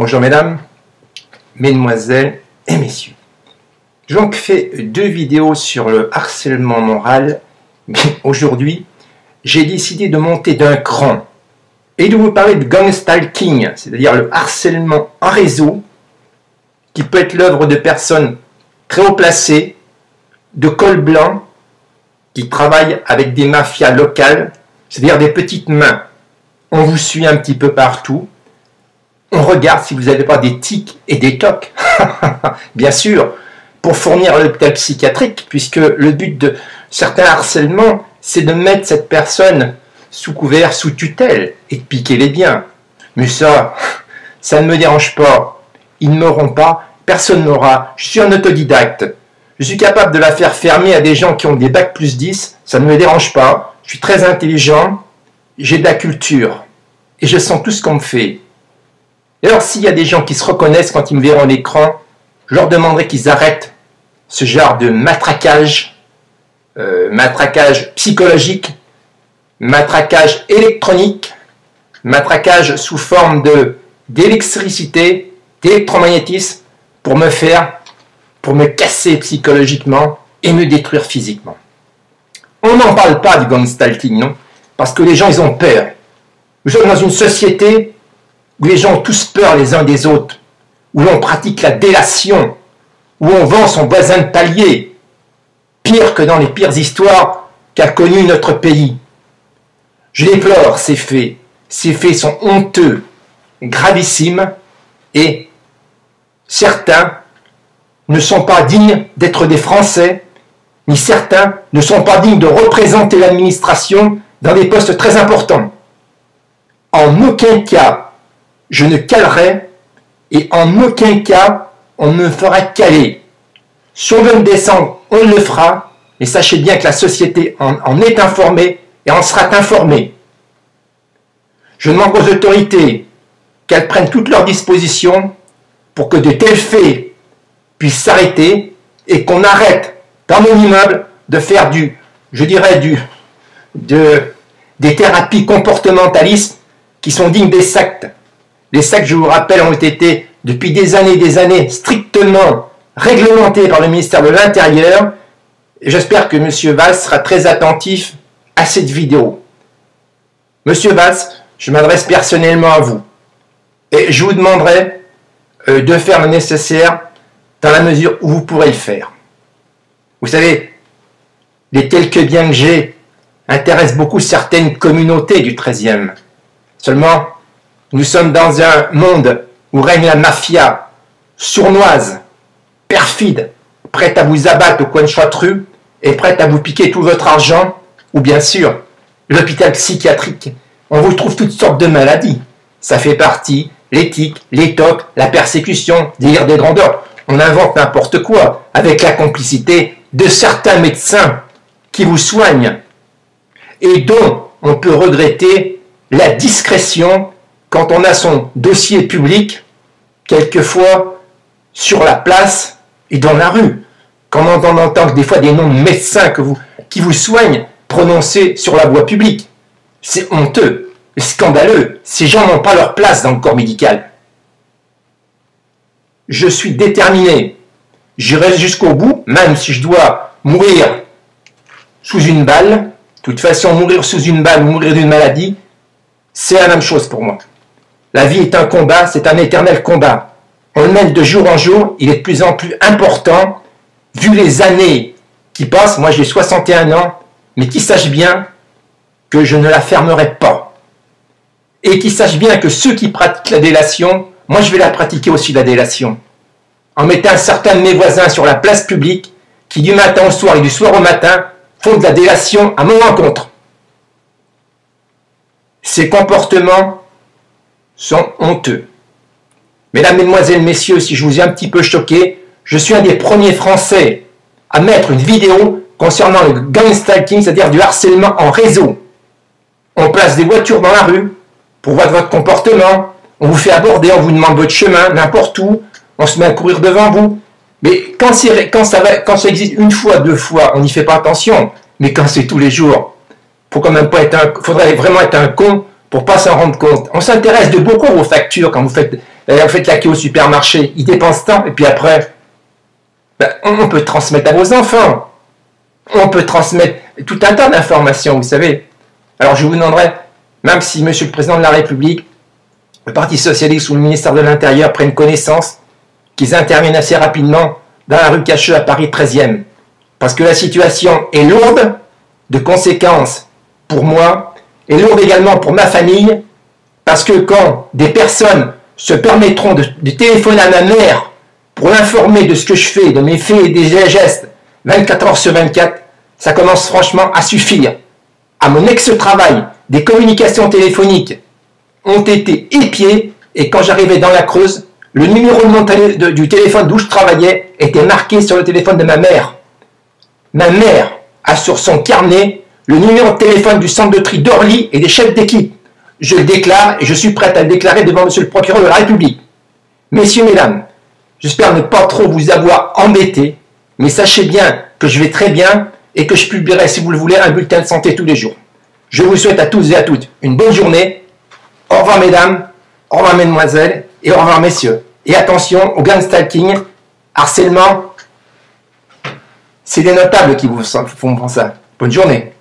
Bonjour mesdames, mesdemoiselles et messieurs. J'ai donc fait 2 vidéos sur le harcèlement moral, mais aujourd'hui, j'ai décidé de monter d'un cran et de vous parler de gangstalking, c'est-à-dire le harcèlement en réseau, qui peut être l'œuvre de personnes très haut placées, de col blanc, qui travaillent avec des mafias locales, c'est-à-dire des petites mains. On vous suit un petit peu partout. On regarde si vous n'avez pas des tics et des tocs. Bien sûr, pour fournir l'hôpital psychiatrique, puisque le but de certains harcèlements, c'est de mettre cette personne sous couvert, sous tutelle, et de piquer les biens. Mais ça ne me dérange pas. Ils ne m'auront pas, personne n'aura. Je suis un autodidacte. Je suis capable de la faire fermer à des gens qui ont des bacs plus 10, ça ne me dérange pas. Je suis très intelligent, j'ai de la culture, et je sens tout ce qu'on me fait. Et alors, s'il y a des gens qui se reconnaissent quand ils me verront à l'écran, je leur demanderai qu'ils arrêtent ce genre de matraquage, matraquage psychologique, matraquage électronique, matraquage sous forme d'électricité, d'électromagnétisme, pour me casser psychologiquement et me détruire physiquement. On n'en parle pas du gangstalking, non? Parce que les gens, ils ont peur. Nous sommes dans une société où les gens ont tous peur les uns des autres, où l'on pratique la délation, où on vend son voisin de palier, pire que dans les pires histoires qu'a connues notre pays. Je déplore ces faits. Ces faits sont honteux, gravissimes, et certains ne sont pas dignes d'être des Français, ni certains ne sont pas dignes de représenter l'administration dans des postes très importants. En aucun cas, je ne calerai, et en aucun cas, on ne me fera caler. Si on veut me descendre, on le fera, mais sachez bien que la société en est informée et en sera informée. Je demande aux autorités qu'elles prennent toutes leurs dispositions pour que de tels faits puissent s'arrêter et qu'on arrête dans mon immeuble de faire des thérapies comportementalistes qui sont dignes des sectes. Les sectes, je vous rappelle, ont été depuis des années strictement réglementés par le ministère de l'Intérieur. Et j'espère que M. Valls sera très attentif à cette vidéo. Monsieur Valls, je m'adresse personnellement à vous. Et je vous demanderai de faire le nécessaire dans la mesure où vous pourrez le faire. Vous savez, les quelques biens que j'ai intéressent beaucoup certaines communautés du 13e. Seulement, nous sommes dans un monde où règne la mafia, sournoise, perfide, prête à vous abattre au coin de Choitrue et prête à vous piquer tout votre argent, ou bien sûr, l'hôpital psychiatrique. On vous trouve toutes sortes de maladies. Ça fait partie, l'éthique, les tocs, la persécution, délire des grandeurs. On invente n'importe quoi avec la complicité de certains médecins qui vous soignent et dont on peut regretter la discrétion quand on a son dossier public, quelquefois sur la place et dans la rue. Quand on entend des fois des noms de médecins qui vous soignent prononcés sur la voie publique. C'est honteux, scandaleux. Ces gens n'ont pas leur place dans le corps médical. Je suis déterminé. J'irai jusqu'au bout, même si je dois mourir sous une balle. De toute façon, mourir sous une balle ou mourir d'une maladie, c'est la même chose pour moi. La vie est un combat, c'est un éternel combat. On le mène de jour en jour, il est de plus en plus important, vu les années qui passent. Moi, j'ai 61 ans, mais qu'ils sachent bien que je ne la fermerai pas. Et qu'ils sachent bien que ceux qui pratiquent la délation, moi, je vais la pratiquer aussi, la délation. En mettant certains de mes voisins sur la place publique, qui du matin au soir et du soir au matin, font de la délation à mon encontre. Ces comportements sont honteux. Mesdames, Mesdemoiselles, Messieurs, si je vous ai un petit peu choqué, je suis un des premiers Français à mettre une vidéo concernant le gangstalking, c'est-à-dire du harcèlement en réseau. On place des voitures dans la rue pour voir votre comportement, on vous fait aborder, on vous demande votre chemin, n'importe où, on se met à courir devant vous. Mais quand ça existe une fois, 2 fois, on n'y fait pas attention. Mais quand c'est tous les jours, faudrait vraiment être un con pour pas s'en rendre compte. On s'intéresse de beaucoup aux factures quand vous faites vous faites la queue au supermarché, ils dépensent tant, et puis après, ben, on peut transmettre à vos enfants. On peut transmettre tout un tas d'informations, vous savez. Alors je vous demanderai, même si Monsieur le Président de la République, le Parti Socialiste ou le ministère de l'Intérieur prennent connaissance, qu'ils interviennent assez rapidement dans la rue Cacheux à Paris 13e. Parce que la situation est lourde de conséquences pour moi, et lourde également pour ma famille, parce que quand des personnes se permettront de téléphoner à ma mère pour l'informer de ce que je fais, de mes faits et des gestes, 24 heures sur 24, ça commence franchement à suffire. À mon ex-travail, des communications téléphoniques ont été épiées, et quand j'arrivais dans la Creuse, le numéro du téléphone d'où je travaillais était marqué sur le téléphone de ma mère. Ma mère a sur son carnet le numéro de téléphone du centre de tri d'Orly et des chefs d'équipe. Je le déclare et je suis prêt à le déclarer devant Monsieur le procureur de la République. Messieurs, mesdames, j'espère ne pas trop vous avoir embêté, mais sachez bien que je vais très bien et que je publierai, si vous le voulez, un bulletin de santé tous les jours. Je vous souhaite à tous et à toutes une bonne journée. Au revoir mesdames, au revoir mesdemoiselles et au revoir messieurs. Et attention au gun stalking, harcèlement, c'est des notables qui vous font ça. Bonne journée.